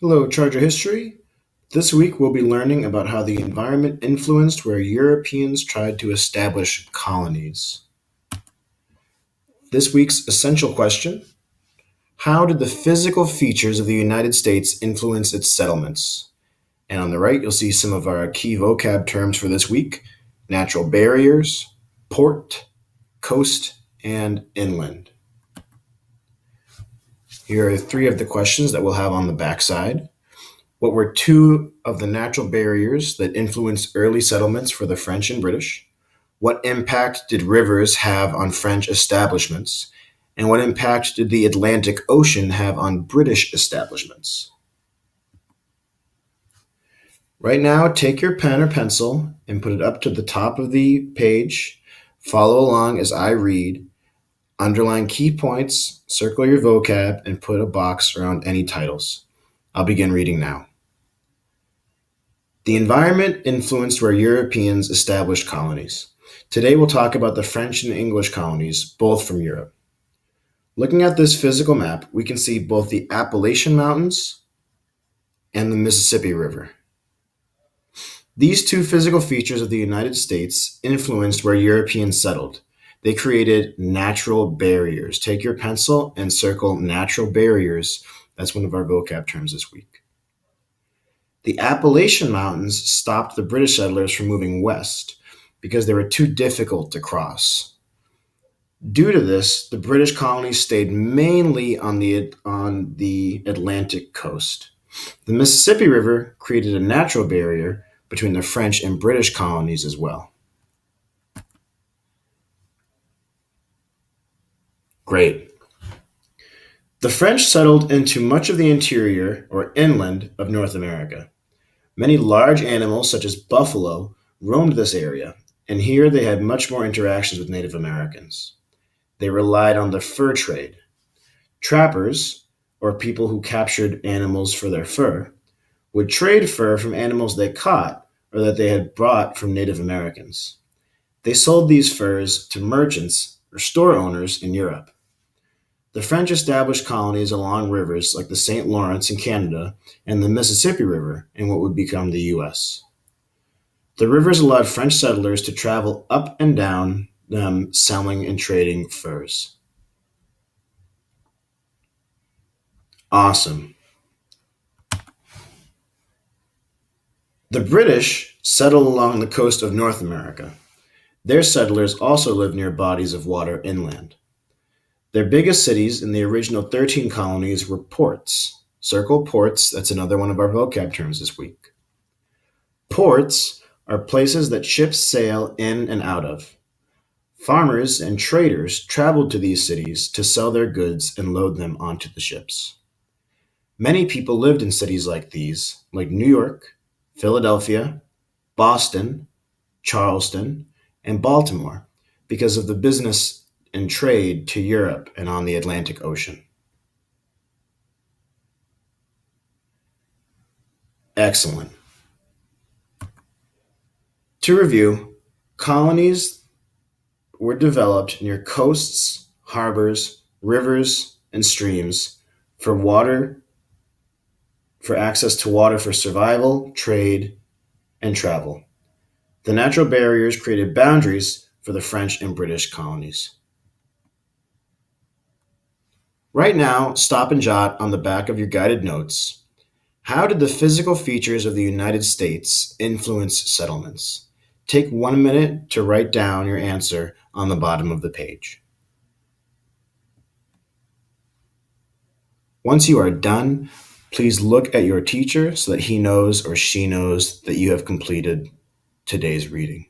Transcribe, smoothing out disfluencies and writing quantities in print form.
Hello, Charger History. This week we'll be learning about how the environment influenced where Europeans tried to establish colonies. This week's essential question: how did the physical features of the United States influence its settlements? And on the right, you'll see some of our key vocab terms for this week: natural barriers, port, coast, and inland. Here are three of the questions that we'll have on the backside. What were two of the natural barriers that influenced early settlements for the French and British? What impact did rivers have on French establishments? And what impact did the Atlantic Ocean have on British establishments? Right now, take your pen or pencil and put it up to the top of the page. Follow along as I read. Underline key points, circle your vocab, and put a box around any titles. I'll begin reading now. The environment influenced where Europeans established colonies. Today we'll talk about the French and English colonies, both from Europe. Looking at this physical map, we can see both the Appalachian Mountains and the Mississippi River. These two physical features of the United States influenced where Europeans settled. They created natural barriers. Take your pencil and circle natural barriers. That's one of our vocab terms this week. The Appalachian Mountains stopped the British settlers from moving west because they were too difficult to cross. Due to this, the British colonies stayed mainly on the Atlantic coast. The Mississippi River created a natural barrier between the French and British colonies as well. Great. The French settled into much of the interior or inland of North America. Many large animals, such as buffalo, roamed this area, and here they had much more interactions with Native Americans. They relied on the fur trade. Trappers, or people who captured animals for their fur, would trade fur from animals they caught or that they had brought from Native Americans. They sold these furs to merchants or store owners in Europe. The French established colonies along rivers like the St. Lawrence in Canada and the Mississippi River in what would become the U.S. The rivers allowed French settlers to travel up and down them, selling and trading furs. Awesome. The British settled along the coast of North America. Their settlers also lived near bodies of water inland. Their biggest cities in the original 13 colonies were ports. Circle ports, that's another one of our vocab terms this week. Ports are places that ships sail in and out of. Farmers and traders traveled to these cities to sell their goods and load them onto the ships. Many people lived in cities like these, like New York, Philadelphia, Boston, Charleston, and Baltimore, because of the business and trade to Europe and on the Atlantic Ocean. Excellent. To review, colonies were developed near coasts, harbors, rivers, and streams for access to water for survival, trade, and travel. The natural barriers created boundaries for the French and British colonies. Right now, stop and jot on the back of your guided notes: how did the physical features of the United States influence settlements? Take 1 minute to write down your answer on the bottom of the page. Once you are done, please look at your teacher so that he knows or she knows that you have completed today's reading.